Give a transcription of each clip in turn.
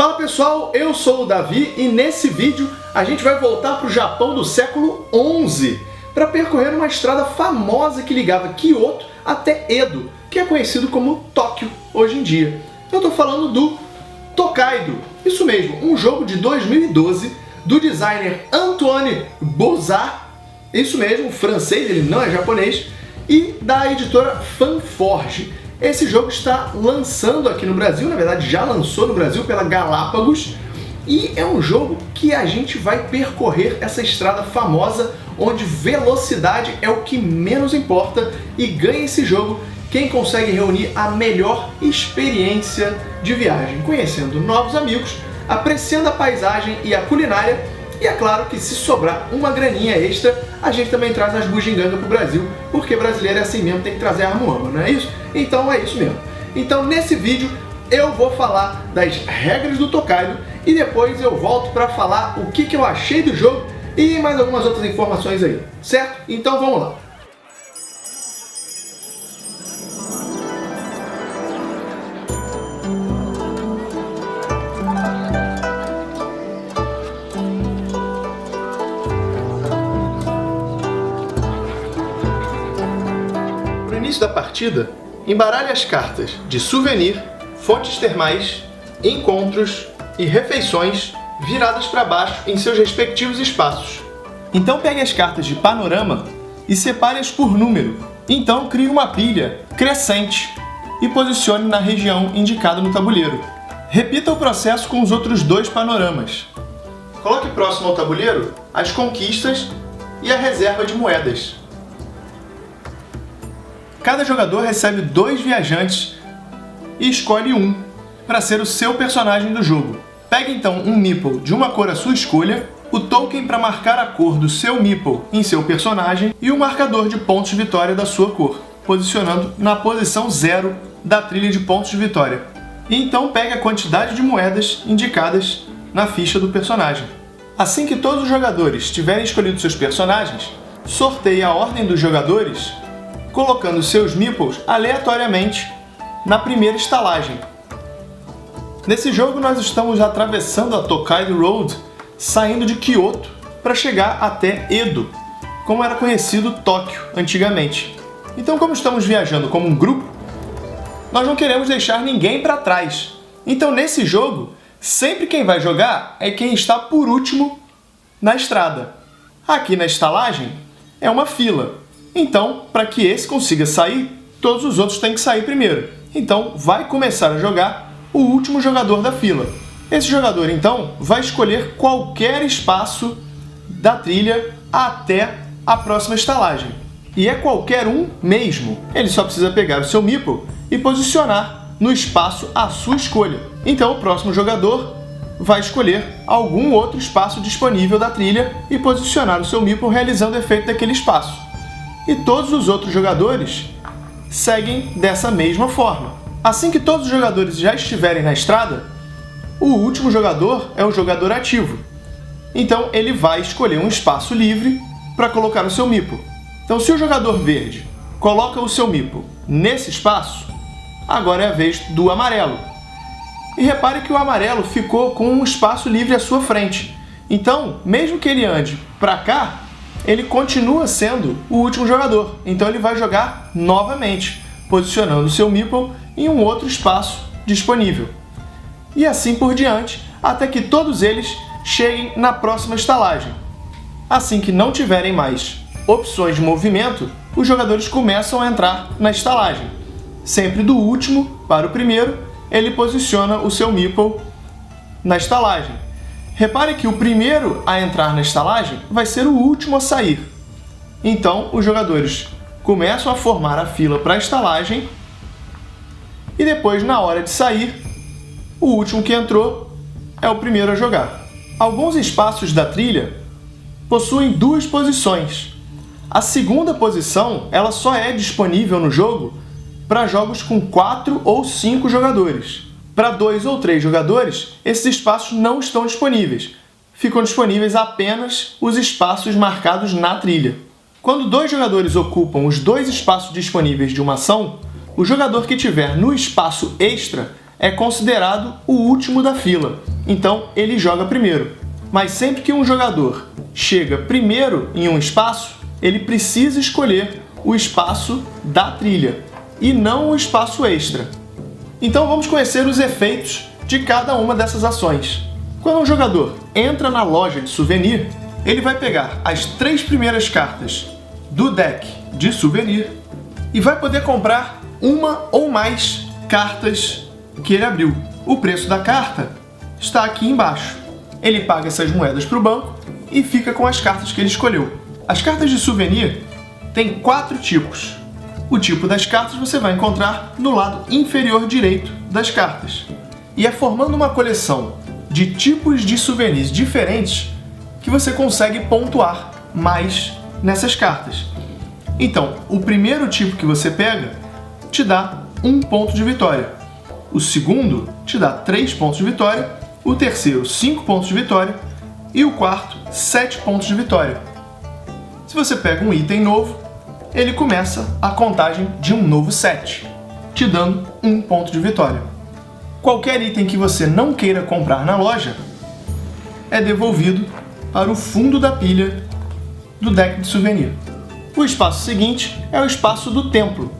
Fala pessoal, eu sou o Davi e nesse vídeo a gente vai voltar para o Japão do século XI para percorrer uma estrada famosa que ligava Kyoto até Edo, que é conhecido como Tóquio hoje em dia. Eu estou falando do Tokaido, isso mesmo, um jogo de 2012 do designer Antoine Bouzard, isso mesmo, francês, ele não é japonês, e da editora Fanforge. Esse jogo está lançando aqui no Brasil, na verdade já lançou no Brasil pela Galápagos, e é um jogo que a gente vai percorrer essa estrada famosa onde velocidade é o que menos importa, e ganha esse jogo quem consegue reunir a melhor experiência de viagem, conhecendo novos amigos, apreciando a paisagem e a culinária, e é claro que se sobrar uma graninha extra, a gente também traz as bugigangas pro Brasil, porque brasileiro é assim mesmo, tem que trazer a armuama, não é isso? Então é isso mesmo. Então nesse vídeo eu vou falar das regras do Tokaido e depois eu volto para falar o que eu achei do jogo e mais algumas outras informações aí, certo? Então vamos lá. No início da partida, embaralhe as cartas de souvenir, fontes termais, encontros e refeições viradas para baixo em seus respectivos espaços. Então pegue as cartas de panorama e separe-as por número. Então crie uma pilha crescente e posicione na região indicada no tabuleiro. Repita o processo com os outros dois panoramas. Coloque próximo ao tabuleiro as conquistas e a reserva de moedas. Cada jogador recebe 2 viajantes e escolhe um para ser o seu personagem do jogo. Pegue então um meeple de uma cor à sua escolha, o token para marcar a cor do seu meeple em seu personagem e o marcador de pontos de vitória da sua cor, posicionando na posição 0 da trilha de pontos de vitória. E então pegue a quantidade de moedas indicadas na ficha do personagem. Assim que todos os jogadores tiverem escolhido seus personagens, sorteie a ordem dos jogadores colocando seus meeples aleatoriamente na primeira estalagem. Nesse jogo nós estamos atravessando a Tokaido Road, saindo de Kyoto para chegar até Edo, como era conhecido Tóquio antigamente. Então, como estamos viajando como um grupo, nós não queremos deixar ninguém para trás. Então nesse jogo, sempre quem vai jogar é quem está por último na estrada. Aqui na estalagem é uma fila. Então, para que esse consiga sair, todos os outros têm que sair primeiro. Então, vai começar a jogar o último jogador da fila. Esse jogador, então, vai escolher qualquer espaço da trilha até a próxima estalagem. E é qualquer um mesmo. Ele só precisa pegar o seu meeple e posicionar no espaço à sua escolha. Então, o próximo jogador vai escolher algum outro espaço disponível da trilha e posicionar o seu meeple realizando o efeito daquele espaço. E todos os outros jogadores seguem dessa mesma forma. Assim que todos os jogadores já estiverem na estrada, o último jogador é o jogador ativo. Então ele vai escolher um espaço livre para colocar o seu meeple. Então se o jogador verde coloca o seu meeple nesse espaço, agora é a vez do amarelo. E repare que o amarelo ficou com um espaço livre à sua frente. Então, mesmo que ele ande para cá, ele continua sendo o último jogador, então ele vai jogar novamente, posicionando o seu meeple em um outro espaço disponível. E assim por diante, até que todos eles cheguem na próxima estalagem. Assim que não tiverem mais opções de movimento, os jogadores começam a entrar na estalagem. Sempre do último para o primeiro, ele posiciona o seu meeple na estalagem. Repare que o primeiro a entrar na estalagem vai ser o último a sair. Então, os jogadores começam a formar a fila para a estalagem e depois, na hora de sair, o último que entrou é o primeiro a jogar. Alguns espaços da trilha possuem 2 posições. A segunda posição ela só é disponível no jogo para jogos com 4 ou 5 jogadores. Para 2 ou 3 jogadores, esses espaços não estão disponíveis. Ficam disponíveis apenas os espaços marcados na trilha. Quando 2 jogadores ocupam os 2 espaços disponíveis de uma ação, o jogador que tiver no espaço extra é considerado o último da fila, então ele joga primeiro. Mas sempre que um jogador chega primeiro em um espaço, ele precisa escolher o espaço da trilha e não o espaço extra. Então vamos conhecer os efeitos de cada uma dessas ações. Quando um jogador entra na loja de souvenir, ele vai pegar as 3 primeiras cartas do deck de souvenir e vai poder comprar uma ou mais cartas que ele abriu. O preço da carta está aqui embaixo. Ele paga essas moedas para o banco e fica com as cartas que ele escolheu. As cartas de souvenir têm 4 tipos. O tipo das cartas você vai encontrar no lado inferior direito das cartas. E é formando uma coleção de tipos de souvenirs diferentes que você consegue pontuar mais nessas cartas. Então, o primeiro tipo que você pega te dá 1 ponto de vitória. O segundo te dá 3 pontos de vitória. O terceiro, 5 pontos de vitória. E o quarto, 7 pontos de vitória. Se você pega um item novo, ele começa a contagem de um novo set, te dando 1 ponto de vitória. Qualquer item que você não queira comprar na loja é devolvido para o fundo da pilha do deck de souvenir. O espaço seguinte é o espaço do templo.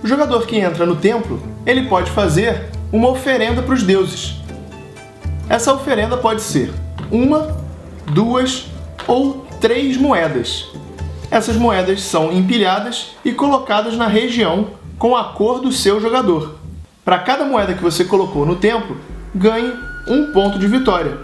O jogador que entra no templo, ele pode fazer uma oferenda para os deuses. Essa oferenda pode ser 1, 2 ou 3 moedas. Essas moedas são empilhadas e colocadas na região com a cor do seu jogador. Para cada moeda que você colocou no templo, ganhe 1 ponto de vitória.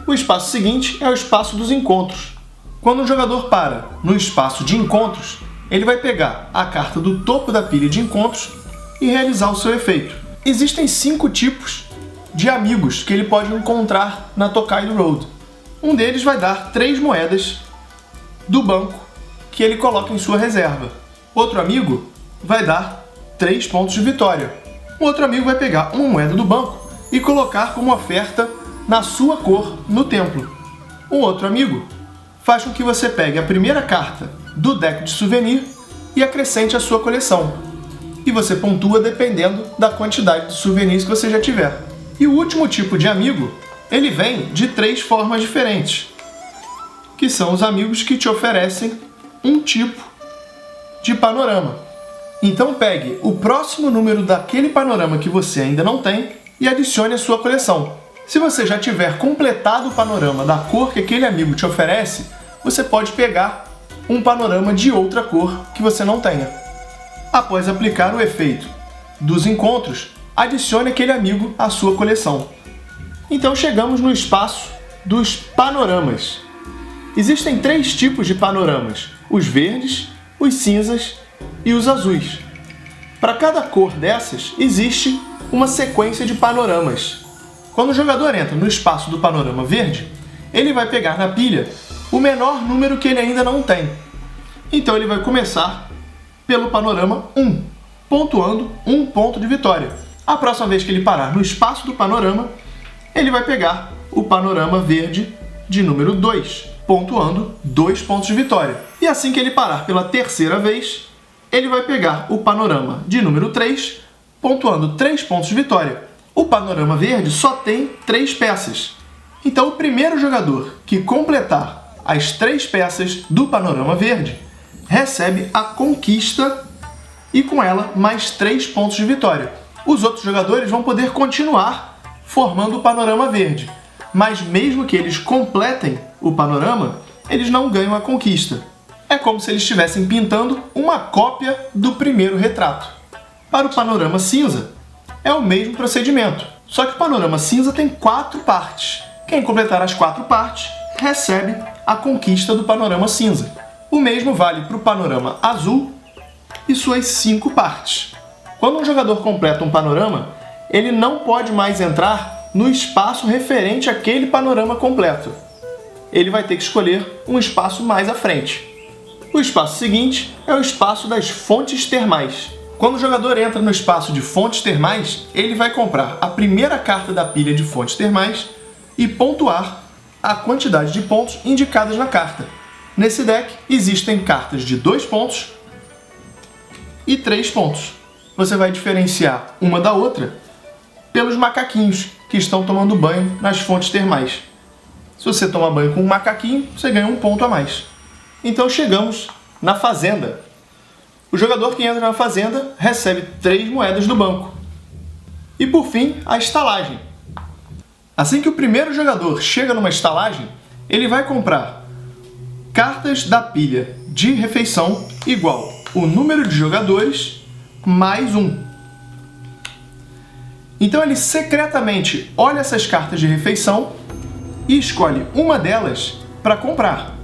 O espaço seguinte é o espaço dos encontros. Quando um jogador para no espaço de encontros, ele vai pegar a carta do topo da pilha de encontros e realizar o seu efeito. Existem 5 tipos de amigos que ele pode encontrar na Tokaido Road. Um deles vai dar 3 moedas do banco que ele coloca em sua reserva. Outro amigo vai dar 3 pontos de vitória. Um outro amigo vai pegar uma moeda do banco e colocar como oferta na sua cor no templo. Um outro amigo faz com que você pegue a primeira carta do deck de souvenir e acrescente à sua coleção. E você pontua dependendo da quantidade de souvenirs que você já tiver. E o último tipo de amigo, ele vem de 3 formas diferentes, que são os amigos que te oferecem um tipo de panorama. Então pegue o próximo número daquele panorama que você ainda não tem e adicione à sua coleção. Se você já tiver completado o panorama da cor que aquele amigo te oferece, você pode pegar um panorama de outra cor que você não tenha. Após aplicar o efeito dos encontros, adicione aquele amigo à sua coleção. Então chegamos no espaço dos panoramas. Existem 3 tipos de panoramas: os verdes, os cinzas e os azuis. Para cada cor dessas, existe uma sequência de panoramas. Quando o jogador entra no espaço do panorama verde, ele vai pegar na pilha o menor número que ele ainda não tem. Então ele vai começar pelo panorama 1, pontuando 1 ponto de vitória. A próxima vez que ele parar no espaço do panorama, ele vai pegar o panorama verde de número 2, pontuando 2 pontos de vitória. E assim que ele parar pela terceira vez, ele vai pegar o panorama de número 3, pontuando 3 pontos de vitória. O panorama verde só tem 3 peças. Então o primeiro jogador que completar as 3 peças do panorama verde recebe a conquista e com ela mais 3 pontos de vitória. Os outros jogadores vão poder continuar formando o panorama verde, mas mesmo que eles completem o panorama, eles não ganham a conquista. É como se eles estivessem pintando uma cópia do primeiro retrato. Para o panorama cinza, é o mesmo procedimento, só que o panorama cinza tem 4 partes. Quem completar as 4 partes recebe a conquista do panorama cinza. O mesmo vale para o panorama azul e suas 5 partes. Quando um jogador completa um panorama, ele não pode mais entrar no espaço referente àquele panorama completo. Ele vai ter que escolher um espaço mais à frente. O espaço seguinte é o espaço das fontes termais. Quando o jogador entra no espaço de fontes termais, ele vai comprar a primeira carta da pilha de fontes termais e pontuar a quantidade de pontos indicadas na carta. Nesse deck existem cartas de 2 pontos e 3 pontos. Você vai diferenciar uma da outra pelos macaquinhos que estão tomando banho nas fontes termais. Se você toma banho com um macaquinho, você ganha um ponto a mais. Então chegamos na fazenda. O jogador que entra na fazenda recebe 3 moedas do banco. E por fim, a estalagem. Assim que o primeiro jogador chega numa estalagem, ele vai comprar cartas da pilha de refeição igual o número de jogadores mais 1. Então ele secretamente olha essas cartas de refeição e escolhe uma delas para comprar.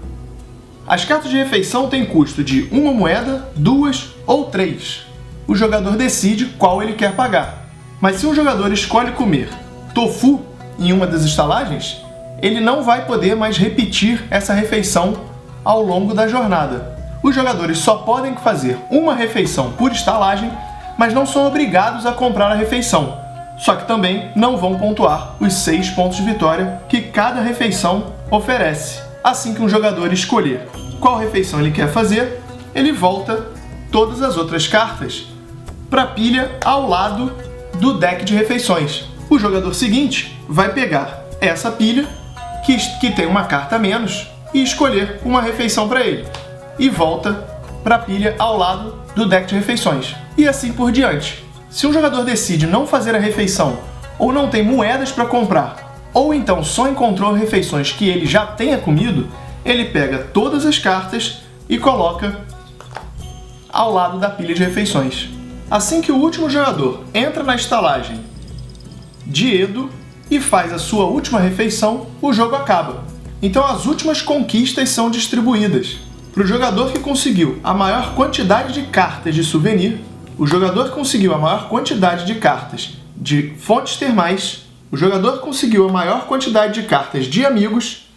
As cartas de refeição têm custo de 1 moeda, 2 ou 3. O jogador decide qual ele quer pagar. Mas se um jogador escolhe comer tofu em uma das estalagens, ele não vai poder mais repetir essa refeição ao longo da jornada. Os jogadores só podem fazer uma refeição por estalagem, mas não são obrigados a comprar a refeição. Só que também não vão pontuar os 6 pontos de vitória que cada refeição oferece. Assim que um jogador escolher qual refeição ele quer fazer, ele volta todas as outras cartas para a pilha ao lado do deck de refeições. O jogador seguinte vai pegar essa pilha, que tem uma carta a menos, e escolher uma refeição para ele. E volta para a pilha ao lado do deck de refeições. E assim por diante. Se um jogador decide não fazer a refeição, ou não tem moedas para comprar, ou então só encontrou refeições que ele já tenha comido, ele pega todas as cartas e coloca ao lado da pilha de refeições. Assim que o último jogador entra na estalagem de Edo e faz a sua última refeição, o jogo acaba. Então as últimas conquistas são distribuídas. Para o jogador que conseguiu a maior quantidade de cartas de souvenir, o jogador que conseguiu a maior quantidade de cartas de fontes termais, o jogador que conseguiu a maior quantidade de cartas de amigos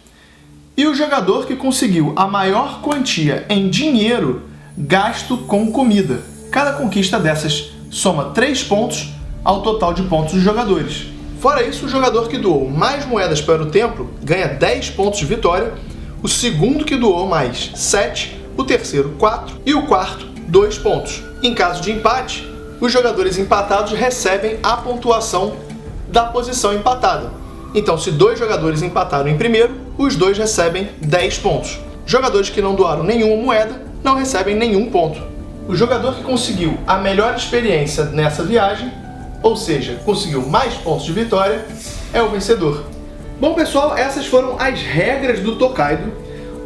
e o jogador que conseguiu a maior quantia em dinheiro gasto com comida. Cada conquista dessas soma 3 pontos ao total de pontos dos jogadores. Fora isso, o jogador que doou mais moedas para o templo ganha 10 pontos de vitória, o segundo que doou mais 7, o terceiro 4 e o quarto 2 pontos. Em caso de empate, os jogadores empatados recebem a pontuação da posição empatada. Então, se 2 jogadores empataram em primeiro, os 2 recebem 10 pontos. Jogadores que não doaram nenhuma moeda não recebem nenhum ponto. O jogador que conseguiu a melhor experiência nessa viagem, ou seja, conseguiu mais pontos de vitória, é o vencedor. Bom pessoal, essas foram as regras do Tokaido.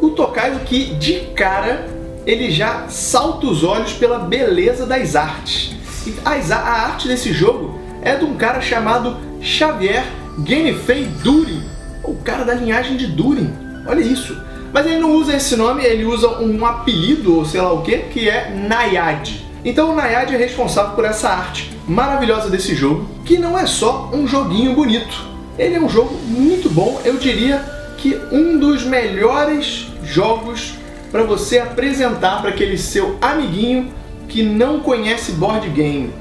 O Tokaido que, de cara, ele já salta os olhos pela beleza das artes. A arte desse jogo é de um cara chamado Xavier Genefei Durin, o cara da linhagem de Durin. Olha isso. Mas ele não usa esse nome, ele usa um apelido, ou sei lá o que é Nayade. Então o Nayade é responsável por essa arte maravilhosa desse jogo, que não é só um joguinho bonito. Ele é um jogo muito bom, eu diria que um dos melhores jogos para você apresentar para aquele seu amiguinho que não conhece board game.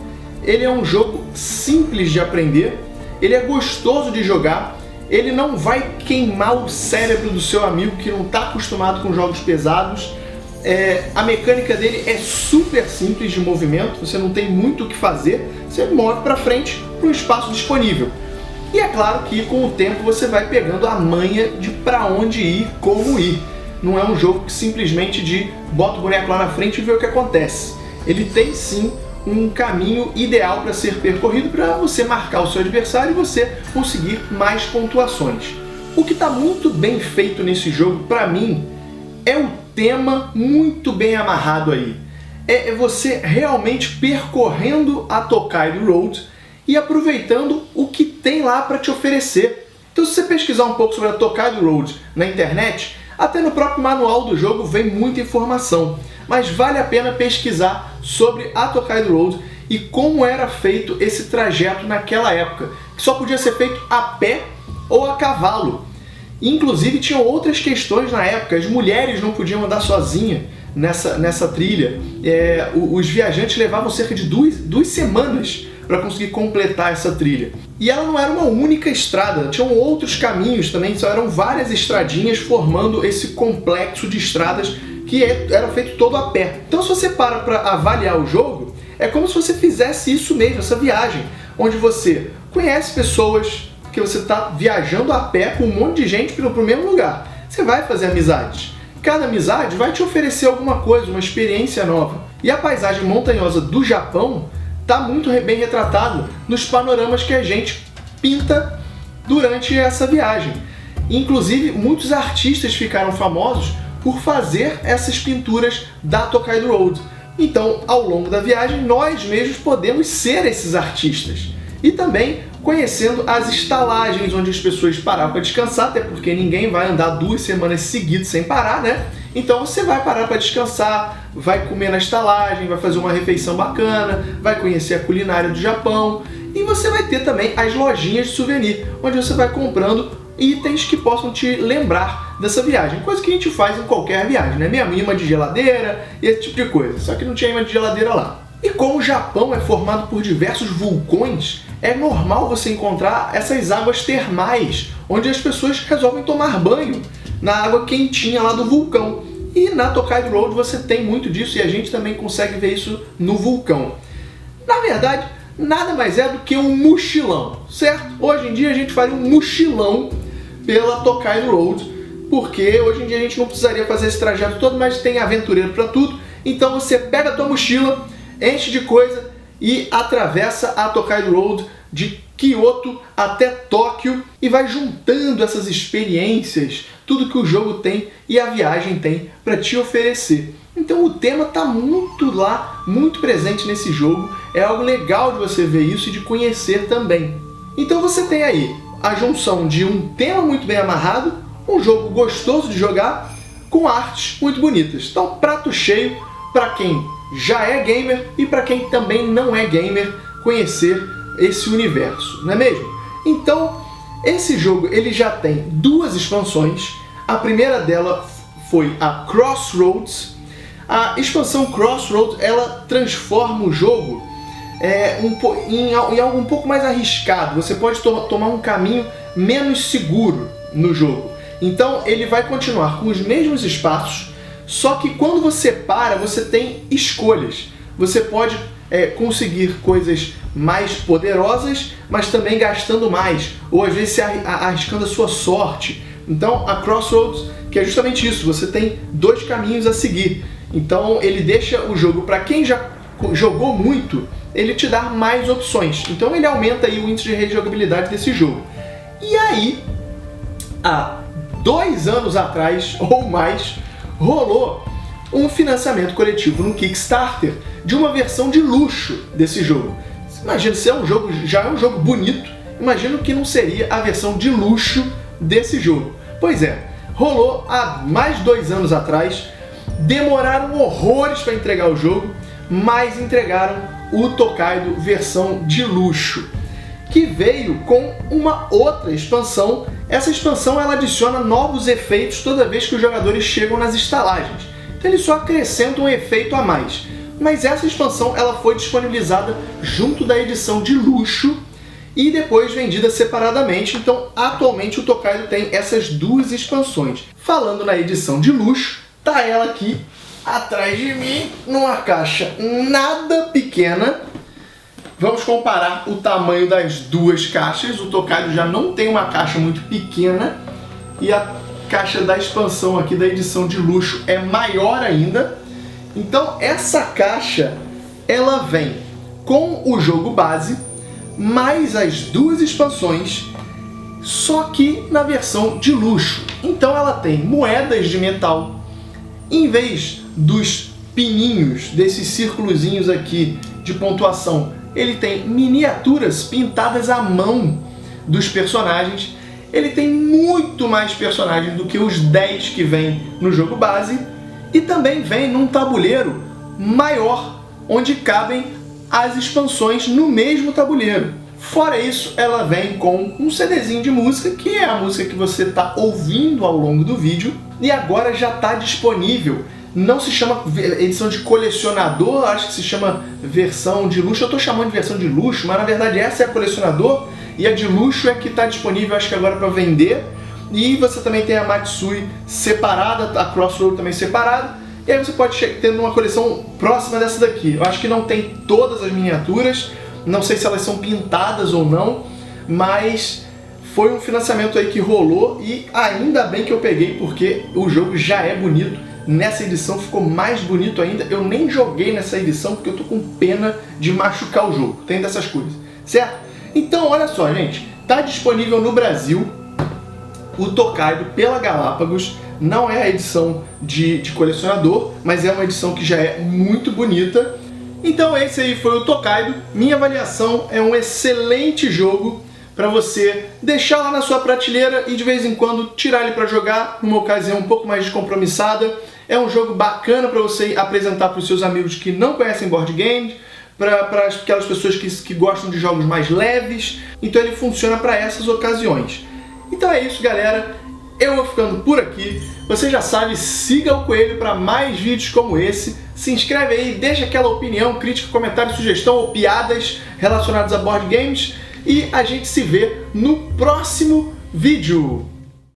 Ele é um jogo simples de aprender, ele é gostoso de jogar, ele não vai queimar o cérebro do seu amigo que não está acostumado com jogos pesados. A mecânica dele é super simples de movimento, você não tem muito o que fazer, você move para frente para um espaço disponível. E é claro que com o tempo você vai pegando a manha de para onde ir, como ir. Não é um jogo que simplesmente de bota o boneco lá na frente e vê o que acontece. Ele tem sim um caminho ideal para ser percorrido para você marcar o seu adversário e você conseguir mais pontuações. O que está muito bem feito nesse jogo, para mim, é o tema muito bem amarrado aí. É você realmente percorrendo a Tokaido Road e aproveitando o que tem lá para te oferecer. Então, se você pesquisar um pouco sobre a Tokaido Road na internet, até no próprio manual do jogo vem muita informação. Mas vale a pena pesquisar sobre a Tokaido Road e como era feito esse trajeto naquela época, que só podia ser feito a pé ou a cavalo. Inclusive tinham outras questões na época, as mulheres não podiam andar sozinhas nessa trilha. Os viajantes levavam cerca de duas semanas para conseguir completar essa trilha. E ela não era uma única estrada, tinham outros caminhos também, só eram várias estradinhas formando esse complexo de estradas que era feito todo a pé. Então se você para avaliar o jogo, é como se você fizesse isso mesmo, essa viagem, onde você conhece pessoas que você está viajando a pé com um monte de gente para o mesmo lugar. Você vai fazer amizades. Cada amizade vai te oferecer alguma coisa, uma experiência nova. E a paisagem montanhosa do Japão está muito bem retratada nos panoramas que a gente pinta durante essa viagem. Inclusive, muitos artistas ficaram famosos por fazer essas pinturas da Tokaido Road. Então, ao longo da viagem, nós mesmos podemos ser esses artistas. E também conhecendo as estalagens onde as pessoas pararam para descansar, até porque ninguém vai andar 2 semanas seguidas sem parar, né? Então você vai parar para descansar, vai comer na estalagem, vai fazer uma refeição bacana, vai conhecer a culinária do Japão e você vai ter também as lojinhas de souvenir, onde você vai comprando itens que possam te lembrar dessa viagem, coisa que a gente faz em qualquer viagem, né? Mesmo imã de geladeira e esse tipo de coisa, só que não tinha imã de geladeira lá. E como o Japão é formado por diversos vulcões, é normal você encontrar essas águas termais, onde as pessoas resolvem tomar banho na água quentinha lá do vulcão. E na Tokaido Road você tem muito disso e a gente também consegue ver isso no vulcão. Na verdade, nada mais é do que um mochilão, certo? Hoje em dia a gente faria um mochilão pela Tokaido Road, porque hoje em dia a gente não precisaria fazer esse trajeto todo, mas tem aventureiro para tudo. Então você pega a tua mochila, enche de coisa e atravessa a Tokaido Road de Kyoto até Tóquio e vai juntando essas experiências, tudo que o jogo tem e a viagem tem para te oferecer. Então o tema está muito lá, muito presente nesse jogo, é algo legal de você ver isso e de conhecer também. Então você tem aí a junção de um tema muito bem amarrado, um jogo gostoso de jogar, com artes muito bonitas. Então prato cheio para quem já é gamer e para quem também não é gamer conhecer esse universo, não é mesmo? Então, esse jogo ele já tem 2 expansões. A primeira dela foi a Crossroads. A expansão Crossroads ela transforma o jogo em algo um pouco mais arriscado. Você pode tomar um caminho menos seguro no jogo. Então, ele vai continuar com os mesmos espaços, só que quando você para, você tem escolhas. Você pode conseguir coisas mais poderosas, mas também gastando mais, ou às vezes arriscando a sua sorte. Então a Crossroads, que é justamente isso, você tem 2 caminhos a seguir. Então ele deixa o jogo, para quem já jogou muito, ele te dá mais opções. Então ele aumenta aí o índice de rejogabilidade desse jogo. E aí, há 2 anos atrás, ou mais, rolou um financiamento coletivo no Kickstarter de uma versão de luxo desse jogo. Imagina, se já é um jogo bonito, imagina que não seria a versão de luxo desse jogo. Pois é, rolou há mais de 2 anos atrás, demoraram horrores para entregar o jogo, mas entregaram o Tokaido versão de luxo, que veio com uma outra expansão. Essa expansão ela adiciona novos efeitos toda vez que os jogadores chegam nas estalagens. Então eles só acrescentam um efeito a mais. Mas essa expansão ela foi disponibilizada junto da edição de luxo e depois vendida separadamente. Então atualmente o Tokaido tem essas 2 expansões. Falando na edição de luxo, tá ela aqui atrás de mim, numa caixa nada pequena. Vamos comparar o tamanho das 2 caixas. O Tokaido já não tem uma caixa muito pequena e a caixa da expansão aqui da edição de luxo é maior ainda. Então essa caixa ela vem com o jogo base mais as 2 expansões, só que na versão de luxo. Então ela tem moedas de metal, em vez dos pininhos, desses círculozinhos aqui de pontuação, ele tem miniaturas pintadas à mão dos personagens. Ele tem muito mais personagens do que os 10 que vem no jogo base e também vem num tabuleiro maior, onde cabem as expansões no mesmo tabuleiro. Fora isso, ela vem com um CDzinho de música, que é a música que você está ouvindo ao longo do vídeo, e agora já está disponível. Não se chama edição de colecionador, acho que se chama versão de luxo. Eu estou chamando de versão de luxo, mas na verdade essa é a colecionador e a de luxo é que está disponível, acho que agora para vender. E você também tem a Matsui separada, a Crossroad também separada. E aí você pode ter uma coleção próxima dessa daqui. Eu acho que não tem todas as miniaturas, não sei se elas são pintadas ou não, mas foi um financiamento aí que rolou e ainda bem que eu peguei, porque o jogo já é bonito. Nessa edição ficou mais bonito ainda. Eu nem joguei nessa edição porque eu tô com pena de machucar o jogo. Tem dessas coisas, certo? Então, olha só, gente. Tá disponível no Brasil o Tokaido pela Galápagos. Não é a edição de colecionador, mas é uma edição que já é muito bonita. Então esse aí foi o Tokaido. Minha avaliação é um excelente jogo para você deixar lá na sua prateleira e de vez em quando tirar ele para jogar numa ocasião um pouco mais descompromissada. É um jogo bacana para você apresentar para os seus amigos que não conhecem board games, para aquelas pessoas que gostam de jogos mais leves. Então ele funciona para essas ocasiões. Então é isso, galera. Eu vou ficando por aqui. Você já sabe, siga o Coelho para mais vídeos como esse. Se inscreve aí, deixa aquela opinião, crítica, comentário, sugestão ou piadas relacionadas a board games. E a gente se vê no próximo vídeo.